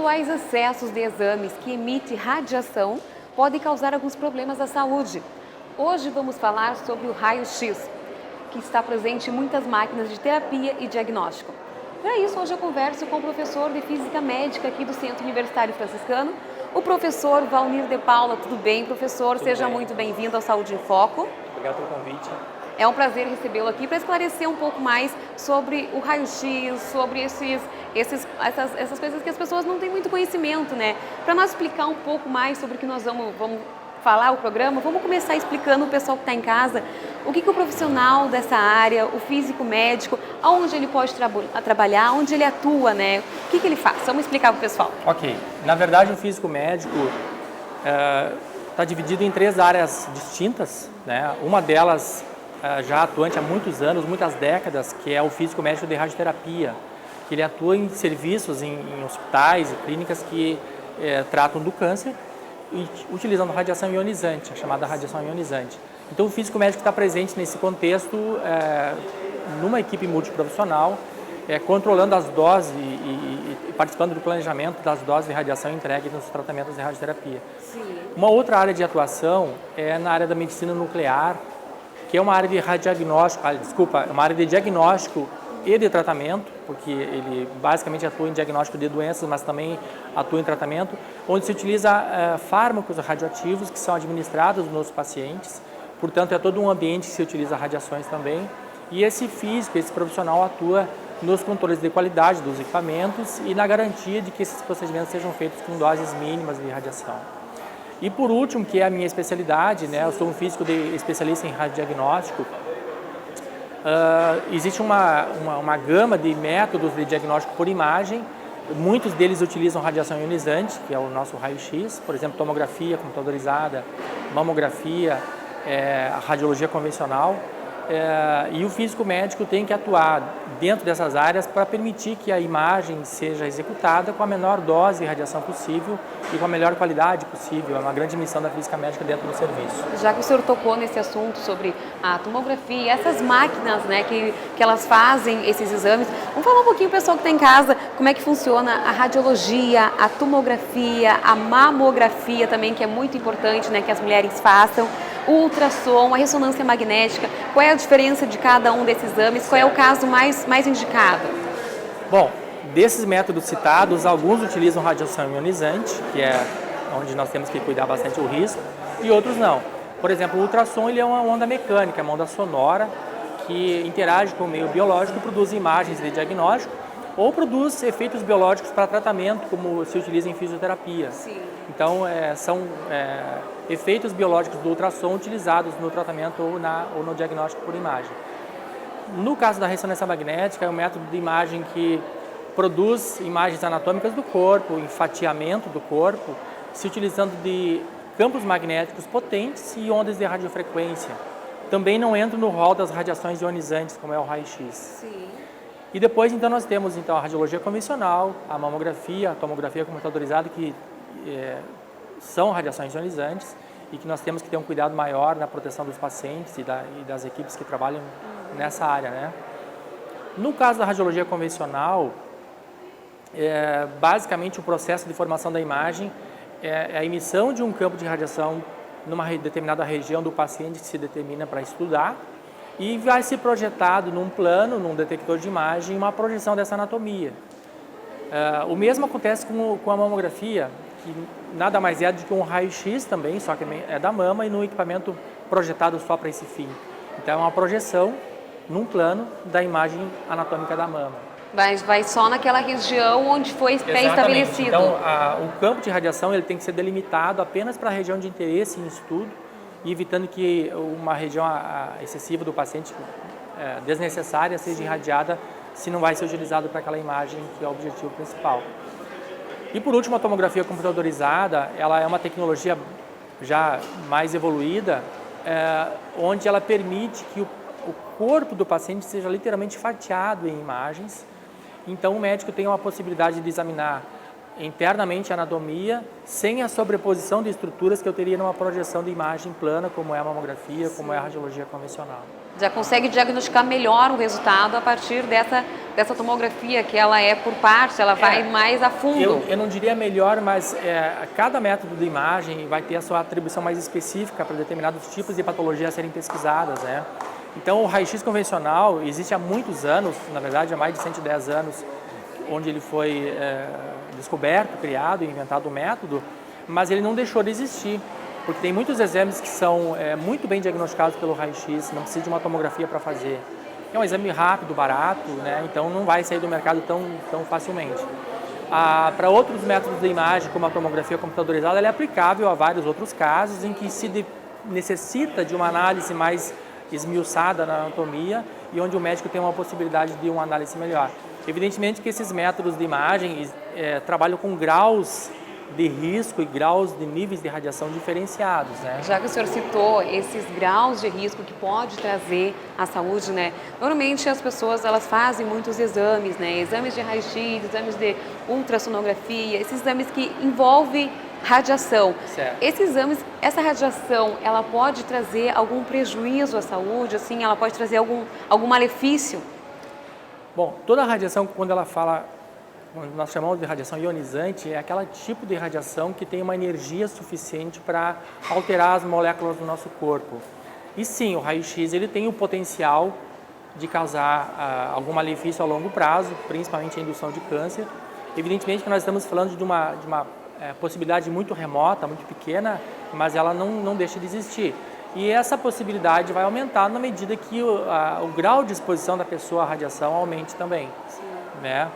eventuais excessos de exames que emitem radiação podem causar alguns problemas à saúde. Hoje vamos falar sobre o raio-x, que está presente em muitas máquinas de terapia e diagnóstico. Para isso, hoje eu converso com o professor de Física Médica aqui do Centro Universitário Franciscano, o professor Valnir de Paula. Tudo bem, professor? Seja muito bem-vindo ao Saúde em Foco. Obrigado pelo convite. É um prazer recebê-lo aqui para esclarecer um pouco mais sobre o raio-x, sobre essas coisas que as pessoas não têm muito conhecimento, né? Para nós explicar um pouco mais sobre o que nós vamos falar o programa, vamos começar explicando o pessoal que está em casa o que o profissional dessa área, o físico médico, aonde ele pode trabalhar, onde ele atua, né? O que ele faz? Vamos explicar para o pessoal. Ok. Na verdade, o físico médico está dividido em 3 áreas distintas, né? Uma delas já atuante há muitos anos, muitas décadas, que é o físico médico de radioterapia, que ele atua em serviços, em hospitais e clínicas que tratam do câncer, utilizando radiação ionizante, a chamada radiação ionizante. Então, o físico médico está presente nesse contexto, numa equipe multiprofissional, controlando as doses e participando do planejamento das doses de radiação entregue nos tratamentos de radioterapia. Sim. Uma outra área de atuação é na área da medicina nuclear, que é uma área de uma área de diagnóstico e de tratamento, porque ele basicamente atua em diagnóstico de doenças, mas também atua em tratamento, onde se utiliza fármacos radioativos que são administrados nos pacientes, portanto é todo um ambiente que se utiliza radiações também, e esse físico, esse profissional atua nos controles de qualidade dos equipamentos e na garantia de que esses procedimentos sejam feitos com doses mínimas de radiação. E por último, que é a minha especialidade, né, eu sou um físico especialista em radiodiagnóstico. Existe uma gama de métodos de diagnóstico por imagem, muitos deles utilizam radiação ionizante, que é o nosso raio-x, por exemplo, tomografia computadorizada, mamografia, a radiologia convencional. E o físico médico tem que atuar dentro dessas áreas para permitir que a imagem seja executada com a menor dose de radiação possível e com a melhor qualidade possível. É uma grande missão da física médica dentro do serviço. Já que o senhor tocou nesse assunto sobre a tomografia, essas máquinas, né, que elas fazem esses exames, vamos falar um pouquinho, pessoal que está em casa, como é que funciona a radiologia, a tomografia, a mamografia também, que é muito importante, né, que as mulheres façam, o ultrassom, a ressonância magnética. Qual é a diferença de cada um desses exames? Qual é o caso mais indicado? Bom, desses métodos citados, alguns utilizam radiação ionizante, que é onde nós temos que cuidar bastante o risco, e outros não. Por exemplo, o ultrassom ele é uma onda mecânica, uma onda sonora, que interage com o meio biológico e produz imagens de diagnóstico, ou produz efeitos biológicos para tratamento, como se utiliza em fisioterapia. Sim. Então, são efeitos biológicos do ultrassom utilizados no tratamento ou no diagnóstico por imagem. No caso da ressonância magnética, é um método de imagem que produz imagens anatômicas do corpo, em fatiamento do corpo, se utilizando de campos magnéticos potentes e ondas de radiofrequência. Também não entra no rol das radiações ionizantes, como é o raio-x. Sim. E depois, então, nós temos a radiologia convencional, a mamografia, a tomografia computadorizada, que são radiações ionizantes e que nós temos que ter um cuidado maior na proteção dos pacientes e das equipes que trabalham nessa área, né? No caso da radiologia convencional, basicamente o processo de formação da imagem é a emissão de um campo de radiação numa determinada região do paciente que se determina para estudar, e vai ser projetado num plano, num detector de imagem, uma projeção dessa anatomia. O mesmo acontece com a mamografia, que nada mais é do que um raio-x também, só que é da mama e num equipamento projetado só para esse fim. Então é uma projeção num plano da imagem anatômica da mama. Vai só naquela região onde foi pré-estabelecido. Então, o campo de radiação ele tem que ser delimitado apenas para a região de interesse em estudo, e evitando que uma região excessiva do paciente, desnecessária, seja irradiada, se não vai ser utilizado para aquela imagem que é o objetivo principal. E por último, a tomografia computadorizada, ela é uma tecnologia já mais evoluída, onde ela permite que o corpo do paciente seja literalmente fatiado em imagens. Então o médico tem uma possibilidade de examinar internamente a anatomia, sem a sobreposição de estruturas que eu teria numa projeção de imagem plana, como é a mamografia, como é a radiologia convencional. Já consegue diagnosticar melhor o resultado a partir dessa dessa tomografia, que ela é por parte, ela vai mais a fundo. Eu não diria melhor, mas cada método de imagem vai ter a sua atribuição mais específica para determinados tipos de patologias a serem pesquisadas, né? Então, o raio-x convencional existe há muitos anos, na verdade, há mais de 110 anos, onde ele foi descoberto, criado e inventado o método, mas ele não deixou de existir, porque tem muitos exames que são muito bem diagnosticados pelo raio-x, não precisa de uma tomografia para fazer. É um exame rápido, barato, né? Então não vai sair do mercado tão facilmente. Para outros métodos de imagem, como a tomografia computadorizada, ela é aplicável a vários outros casos em que se necessita de uma análise mais esmiuçada na anatomia e onde o médico tem uma possibilidade de uma análise melhor. Evidentemente que esses métodos de imagem trabalham com graus de risco e graus de níveis de radiação diferenciados, né? Já que o senhor citou esses graus de risco que pode trazer à saúde, né? Normalmente as pessoas elas fazem muitos exames, né? Exames de raio-x, exames de ultrassonografia, esses exames que envolvem radiação. Certo. Esses exames, essa radiação, ela pode trazer algum prejuízo à saúde, assim, ela pode trazer algum malefício? Bom, toda a radiação, quando nós chamamos de radiação ionizante, é aquele tipo de radiação que tem uma energia suficiente para alterar as moléculas do nosso corpo. E sim, o raio-x ele tem o potencial de causar algum malefício a longo prazo, principalmente a indução de câncer. Evidentemente que nós estamos falando de uma possibilidade muito remota, muito pequena, mas ela não deixa de existir. E essa possibilidade vai aumentar na medida que o grau de exposição da pessoa à radiação aumente também. Sim. Né?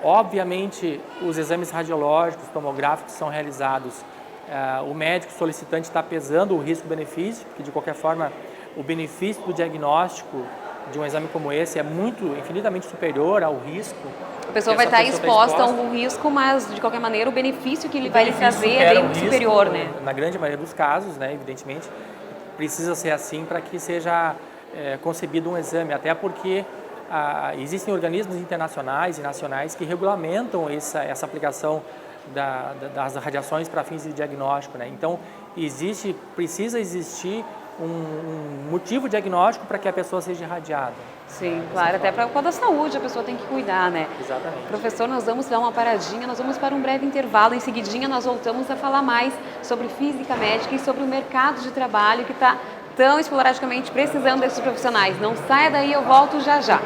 Obviamente, os exames radiológicos, tomográficos são realizados. O médico solicitante está pesando o risco-benefício, porque de qualquer forma o benefício do diagnóstico de um exame como esse é infinitamente superior ao risco. A pessoa vai estar exposta a um risco, mas de qualquer maneira o benefício que ele vai lhe trazer é bem superior, né? Na grande maioria dos casos, né, evidentemente, precisa ser assim para que seja concebido um exame, até porque existem organismos internacionais e nacionais que regulamentam essa aplicação das radiações para fins de diagnóstico, né? Então, precisa existir um motivo diagnóstico para que a pessoa seja irradiada. Sim, claro, até para a saúde a pessoa tem que cuidar, né? Exatamente. Professor, nós vamos dar uma paradinha, nós vamos para um breve intervalo, em seguidinha nós voltamos a falar mais sobre física médica e sobre o mercado de trabalho que está tão esporadicamente precisando desses profissionais. Não saia daí, eu volto já já.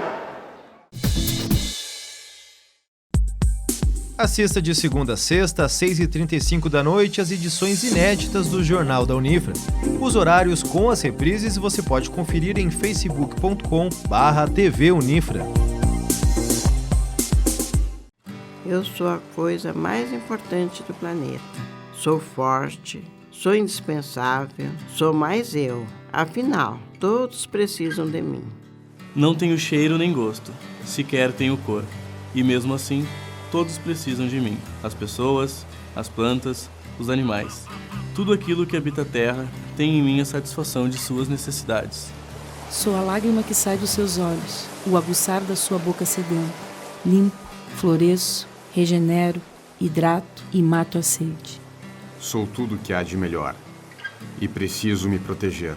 Assista de segunda a sexta, às 6h35 da noite, as edições inéditas do Jornal da Unifra. Os horários com as reprises você pode conferir em facebook.com/TV Unifra. Eu sou a coisa mais importante do planeta. Sou forte, sou indispensável, sou mais eu. Afinal, todos precisam de mim. Não tenho cheiro nem gosto, sequer tenho cor. E mesmo assim, todos precisam de mim. As pessoas, as plantas, os animais. Tudo aquilo que habita a terra tem em mim a satisfação de suas necessidades. Sou a lágrima que sai dos seus olhos, o aguçar da sua boca sedenta. Limpo, floresço, regenero, hidrato e mato a sede. Sou tudo que há de melhor e preciso me proteger,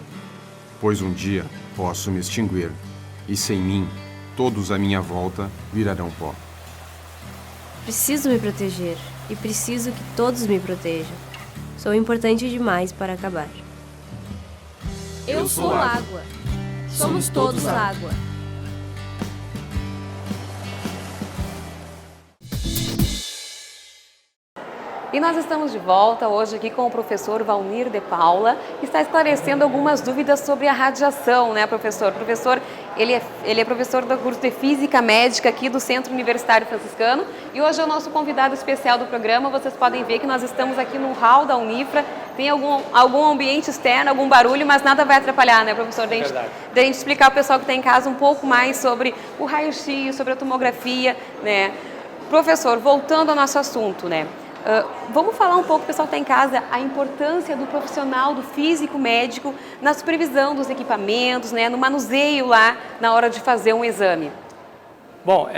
pois um dia posso me extinguir e sem mim, todos à minha volta virarão pó. Preciso me proteger e preciso que todos me protejam. Sou importante demais para acabar. Eu sou água. Somos todos água. E nós estamos de volta hoje aqui com o professor Valnir de Paula, que está esclarecendo algumas dúvidas sobre a radiação, né, professor? O professor, ele é professor do curso de Física Médica aqui do Centro Universitário Franciscano e hoje é o nosso convidado especial do programa. Vocês podem ver que nós estamos aqui no hall da Unifra, tem algum ambiente externo, algum barulho, mas nada vai atrapalhar, né, professor? Da gente explicar ao pessoal que está em casa um pouco mais sobre o raio-x, sobre a tomografia, né? Professor, voltando ao nosso assunto, né? Vamos falar um pouco, o pessoal que está em casa, a importância do profissional, do físico médico na supervisão dos equipamentos, né, no manuseio lá na hora de fazer um exame. Bom,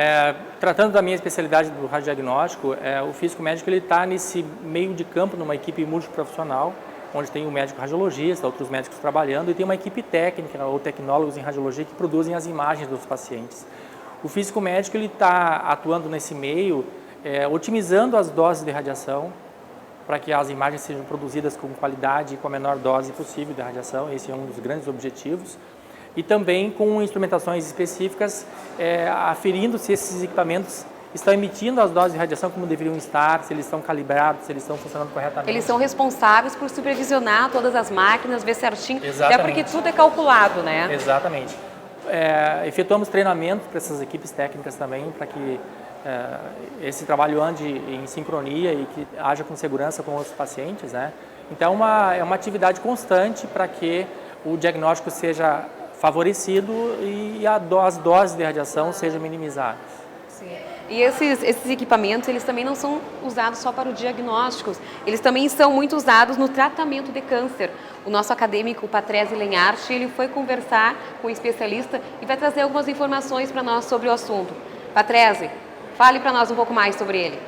tratando da minha especialidade do radiodiagnóstico, o físico médico está nesse meio de campo, numa equipe multiprofissional, onde tem um médico radiologista, outros médicos trabalhando, e tem uma equipe técnica ou tecnólogos em radiologia que produzem as imagens dos pacientes. O físico médico ele está atuando nesse meio, otimizando as doses de radiação, para que as imagens sejam produzidas com qualidade e com a menor dose possível de radiação. Esse é um dos grandes objetivos. E também com instrumentações específicas, aferindo se esses equipamentos estão emitindo as doses de radiação como deveriam estar, se eles estão calibrados, se eles estão funcionando corretamente. Eles são responsáveis por supervisionar todas as máquinas, ver certinho, Exatamente. até porque tudo é calculado, né? Exatamente. Efetuamos treinamentos para essas equipes técnicas também, para que esse trabalho ande em sincronia e que haja com segurança com os pacientes, né? Então, é uma atividade constante para que o diagnóstico seja favorecido e as doses de radiação sejam minimizadas. Sim. E esses equipamentos, eles também não são usados só para o diagnóstico, eles também são muito usados no tratamento de câncer. O nosso acadêmico Patrese Lenhart, ele foi conversar com um especialista e vai trazer algumas informações para nós sobre o assunto. Patrese, fale para nós um pouco mais sobre ele.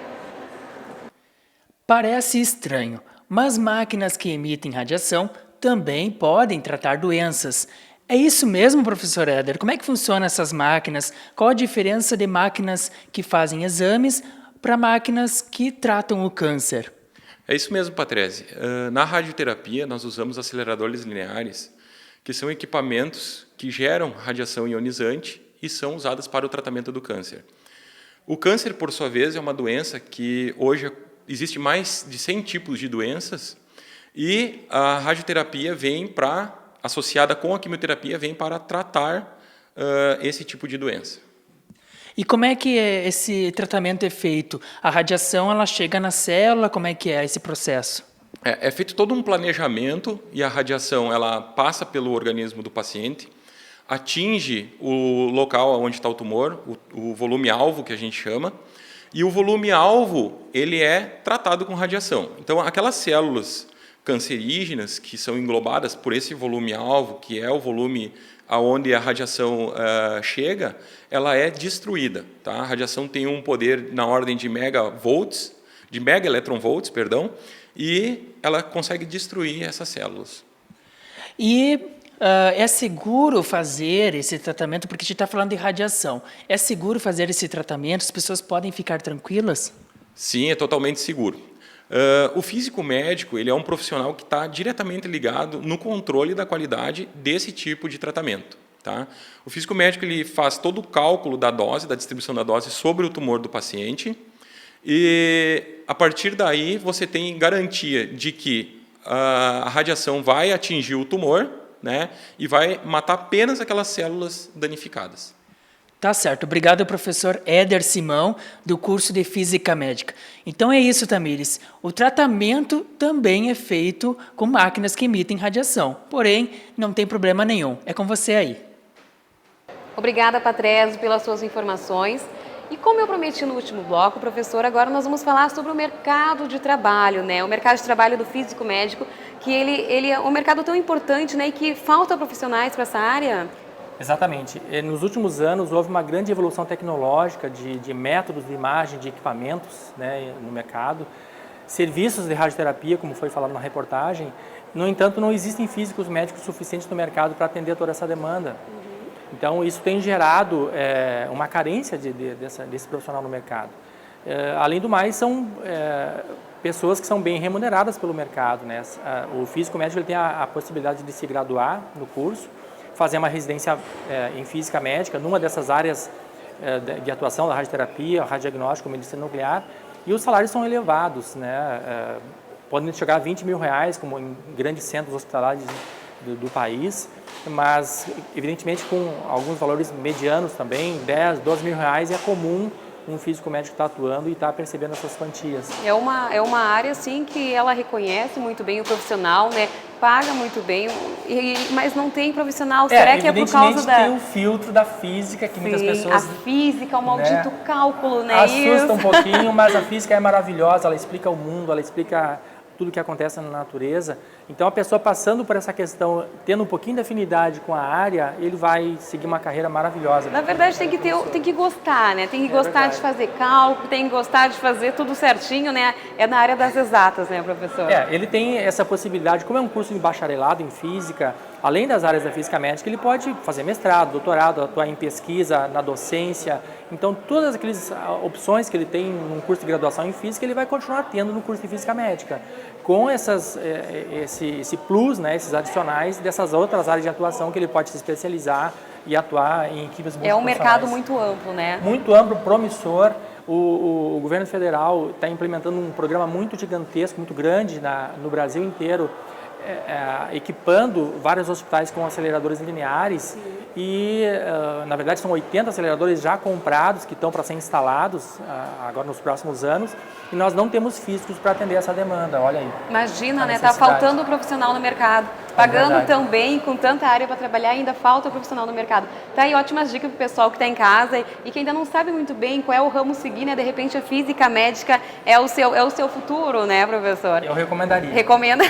Parece estranho, mas máquinas que emitem radiação também podem tratar doenças. É isso mesmo, professor Éder? Como é que funcionam essas máquinas? Qual a diferença de máquinas que fazem exames para máquinas que tratam o câncer? É isso mesmo, Patrese. Na radioterapia, nós usamos aceleradores lineares, que são equipamentos que geram radiação ionizante e são usados para o tratamento do câncer. O câncer, por sua vez, é uma doença que hoje existe mais de 100 tipos de doenças e a radioterapia vem associada com a quimioterapia, vem para tratar esse tipo de doença. E como é que esse tratamento é feito? A radiação ela chega na célula, como é que é esse processo? É feito todo um planejamento e a radiação ela passa pelo organismo do paciente, atinge o local onde está o tumor, o volume-alvo que a gente chama, e o volume-alvo ele é tratado com radiação. Então, aquelas células cancerígenas que são englobadas por esse volume-alvo, que é o volume aonde a radiação chega, ela é destruída. Tá? A radiação tem um poder na ordem de megaelectronvolts, e ela consegue destruir essas células. E é seguro fazer esse tratamento, porque a gente está falando de radiação. É seguro fazer esse tratamento? As pessoas podem ficar tranquilas? Sim, é totalmente seguro. O físico médico ele é um profissional que está diretamente ligado no controle da qualidade desse tipo de tratamento. Tá? O físico médico ele faz todo o cálculo da dose, da distribuição da dose sobre o tumor do paciente e, a partir daí, você tem garantia de que a radiação vai atingir o tumor, né, e vai matar apenas aquelas células danificadas. Tá certo. Obrigado, professor Éder Simão, do curso de Física Médica. Então é isso, Tamires. O tratamento também é feito com máquinas que emitem radiação. Porém, não tem problema nenhum. É com você aí. Obrigada, Patrese, pelas suas informações. E como eu prometi no último bloco, professor, agora nós vamos falar sobre o mercado de trabalho, né? O mercado de trabalho do físico médico, que ele é um mercado tão importante, né? E que falta profissionais para essa área. Exatamente. Nos últimos anos houve uma grande evolução tecnológica de métodos de imagem, de equipamentos, né, no mercado. Serviços de radioterapia, como foi falado na reportagem. No entanto, não existem físicos médicos suficientes no mercado para atender toda essa demanda. Então, isso tem gerado uma carência desse profissional no mercado. Além do mais, são pessoas que são bem remuneradas pelo mercado, né? O físico médico ele tem a possibilidade de se graduar no curso, fazer uma residência em física médica, numa dessas áreas de atuação da radioterapia, radiodiagnóstico, medicina nuclear, e os salários são elevados, né? Podem chegar a R$20 mil, como em grandes centros hospitalares do país, mas evidentemente com alguns valores medianos também, R$10, R$12 mil é comum um físico médico estar atuando e estar percebendo essas quantias. É uma área assim que ela reconhece muito bem o profissional, né? Paga muito bem, mas não tem profissional. Será que é por causa da... tem o filtro da física que Sim, muitas pessoas... a física, o maldito cálculo, né? Assusta um pouquinho, mas a física é maravilhosa, ela explica o mundo, ela explica tudo o que acontece na natureza. Então, a pessoa passando por essa questão, tendo um pouquinho de afinidade com a área, ele vai seguir uma carreira maravilhosa. Na verdade, tem que gostar, né? Tem que gostar de fazer cálculo, tem que gostar de fazer tudo certinho, né? É na área das exatas, né, professor? Ele tem essa possibilidade, como é um curso de bacharelado em física, Além das áreas da física médica, ele pode fazer mestrado, doutorado, atuar em pesquisa, na docência. Então, todas aquelas opções que ele tem num curso de graduação em física, ele vai continuar tendo no curso de física médica, com esse plus, né, esses adicionais dessas outras áreas de atuação que ele pode se especializar e atuar em equipes multiprofissionais. É um mercado muito amplo, né? Muito amplo, promissor. O governo federal está implementando um programa muito gigantesco, muito grande no Brasil inteiro, equipando vários hospitais com aceleradores lineares. E, na verdade, são 80 aceleradores já comprados que estão para ser instalados agora nos próximos anos, e nós não temos físicos para atender essa demanda, olha aí. Imagina, né? Está faltando profissional no mercado. Pagando tão bem, com tanta área para trabalhar, ainda falta profissional no mercado. Tá aí ótimas dicas para o pessoal que está em casa e que ainda não sabe muito bem qual é o ramo seguir, né? De repente a física médica é o seu futuro, né, professor? Eu recomendaria. Recomenda?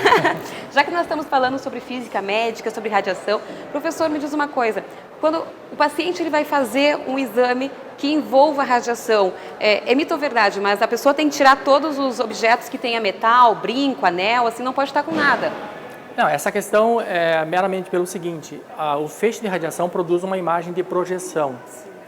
Já que nós estamos falando sobre física médica, sobre radiação, professor, me diz uma coisa. Quando o paciente ele vai fazer um exame que envolva radiação, é mito ou verdade, mas a pessoa tem que tirar todos os objetos que tenha metal, brinco, anel, assim, não pode estar com nada. Não, essa questão é meramente pelo seguinte, o feixe de radiação produz uma imagem de projeção.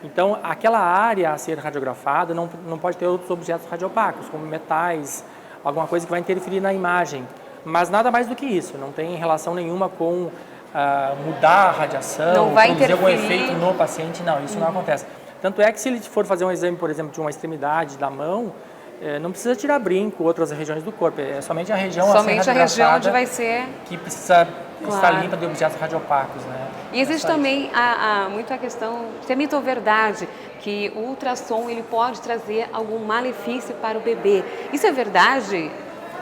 Então, aquela área a ser radiografada não pode ter outros objetos radiopacos, como metais, alguma coisa que vai interferir na imagem. Mas nada mais do que isso, não tem relação nenhuma com mudar a radiação, não vai produzir algum interferir. efeito no paciente, não, isso não acontece. Tanto é que se ele for fazer um exame, por exemplo, de uma extremidade da mão, não precisa tirar brinco, outras regiões do corpo, é somente a região somente a região onde vai ser que precisa estar limpa de objetos radiopacos, né? E existe também muito a questão, se é mito ou verdade, que o ultrassom ele pode trazer algum malefício para o bebê. Isso é verdade?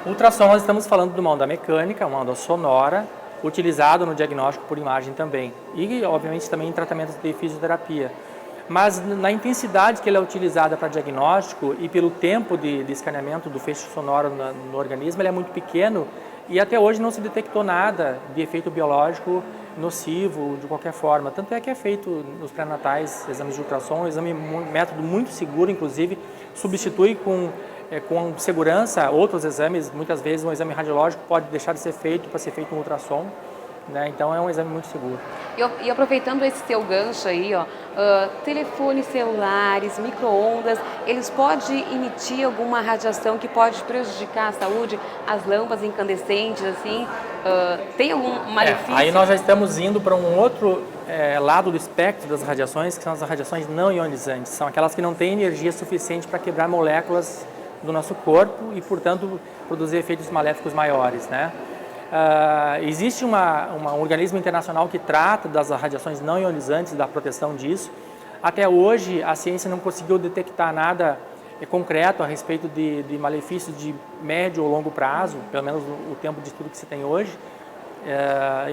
O ultrassom, nós estamos falando de uma onda mecânica, uma onda sonora, utilizado no diagnóstico por imagem também. E, obviamente, também em tratamentos de fisioterapia. Mas na intensidade que ela é utilizada para diagnóstico e pelo tempo de escaneamento do feixe sonoro no organismo, ele é muito pequeno e até hoje não se detectou nada de efeito biológico nocivo de qualquer forma. Tanto é que é feito nos pré-natais exames de ultrassom, método muito seguro, inclusive substitui com segurança outros exames. Muitas vezes um exame radiológico pode deixar de ser feito para ser feito um ultrassom. Né? Então é um exame muito seguro. E aproveitando esse teu gancho aí, telefones celulares, micro-ondas, eles podem emitir alguma radiação que pode prejudicar a saúde? As lâmpadas incandescentes, assim, tem algum malefício? Aí nós já estamos indo para um outro lado do espectro das radiações, que são as radiações não ionizantes. São aquelas que não têm energia suficiente para quebrar moléculas do nosso corpo e, portanto, produzir efeitos maléficos maiores, né? Existe um organismo internacional que trata das radiações não ionizantes, da proteção disso. Até hoje, a ciência não conseguiu detectar nada concreto a respeito de malefícios de médio ou longo prazo, pelo menos o tempo de estudo que se tem hoje.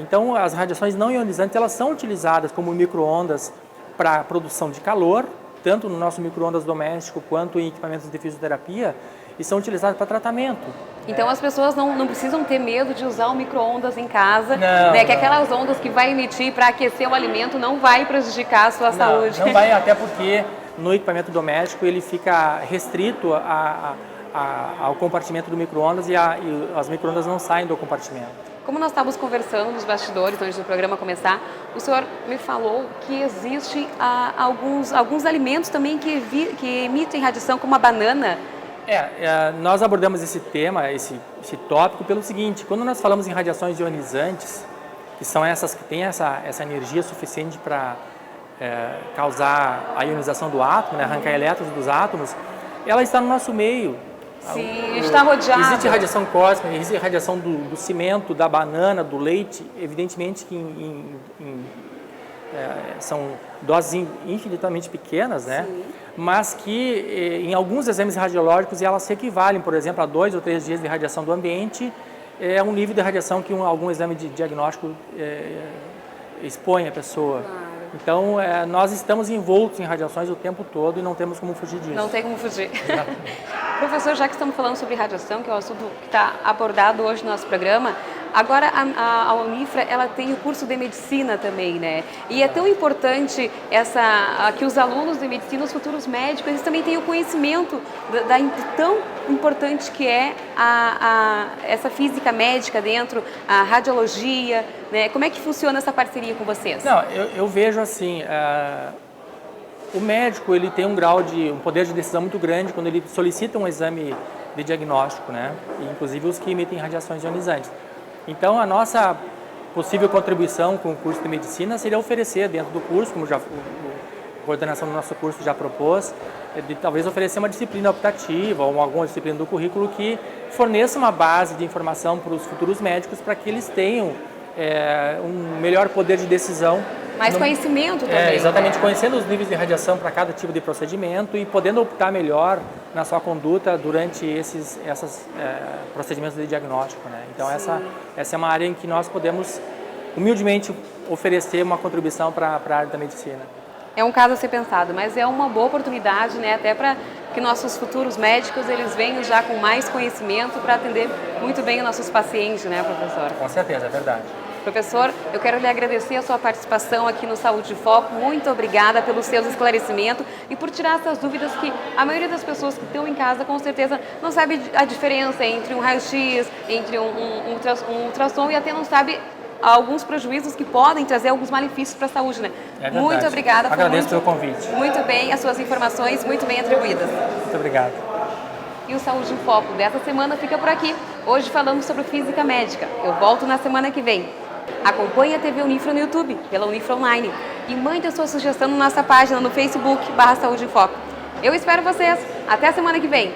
Então, as radiações não ionizantes elas são utilizadas como micro-ondas para a produção de calor, tanto no nosso micro-ondas doméstico quanto em equipamentos de fisioterapia, e são utilizadas para tratamento. Então as pessoas não precisam ter medo de usar o micro-ondas em casa, que aquelas ondas que vai emitir para aquecer o alimento não vai prejudicar a sua saúde. Não vai, até porque no equipamento doméstico ele fica restrito ao compartimento do micro-ondas e as micro-ondas não saem do compartimento. Como nós estávamos conversando nos bastidores antes do programa começar, o senhor me falou que existem alguns alimentos também que emitem radiação, como a banana. Nós abordamos esse tema, esse tópico, pelo seguinte: quando nós falamos em radiações ionizantes, que são essas que têm essa energia suficiente para causar a ionização do átomo, né, arrancar elétrons dos átomos, ela está no nosso meio. Sim, está rodeado. Existe radiação cósmica, existe radiação do cimento, da banana, do leite, evidentemente que são doses infinitamente pequenas, né? Sim. Mas que em alguns exames radiológicos elas se equivalem, por exemplo, a 2 ou 3 dias de radiação do ambiente, é um nível de radiação que algum exame de diagnóstico expõe a pessoa. Claro. Então, nós estamos envoltos em radiações o tempo todo e não temos como fugir disso. Não tem como fugir. Professor, já que estamos falando sobre radiação, que é o assunto que está abordado hoje no nosso programa, Agora a Unifra, ela tem o curso de medicina também, né? E é tão importante que os alunos de medicina, os futuros médicos, eles também tenham conhecimento tão importante que é essa física médica dentro, a radiologia, né? Como é que funciona essa parceria com vocês? Não, eu vejo assim, o médico ele tem um poder de decisão muito grande quando ele solicita um exame de diagnóstico, né? E, inclusive os que emitem radiações ionizantes. Então, a nossa possível contribuição com o curso de medicina seria oferecer dentro do curso, como a coordenação do nosso curso já propôs, de talvez oferecer uma disciplina optativa ou alguma disciplina do currículo que forneça uma base de informação para os futuros médicos para que eles tenham um melhor poder de decisão. Mais conhecimento também. Exatamente, conhecendo os níveis de radiação para cada tipo de procedimento e podendo optar melhor na sua conduta durante esses procedimentos de diagnóstico, né? Então essa é uma área em que nós podemos humildemente oferecer uma contribuição para a área da medicina. É um caso a ser pensado, mas é uma boa oportunidade, né, até para que nossos futuros médicos eles venham já com mais conhecimento para atender muito bem os nossos pacientes, né, professor? Com certeza, é verdade. Professor, eu quero lhe agradecer a sua participação aqui no Saúde em Foco. Muito obrigada pelos seus esclarecimentos e por tirar essas dúvidas que a maioria das pessoas que estão em casa com certeza não sabe a diferença entre um raio-x, entre um ultrassom e até não sabe alguns prejuízos que podem trazer alguns malefícios para a saúde, né? É verdade. Muito obrigada. Agradeço pelo convite. Muito bem, as suas informações muito bem atribuídas. Muito obrigado. E o Saúde em Foco dessa semana fica por aqui. Hoje falamos sobre física médica. Eu volto na semana que vem. Acompanhe a TV Unifra no YouTube, pela Unifra Online. E mande a sua sugestão na nossa página no Facebook /Saúde em Foco. Eu espero vocês. Até a semana que vem.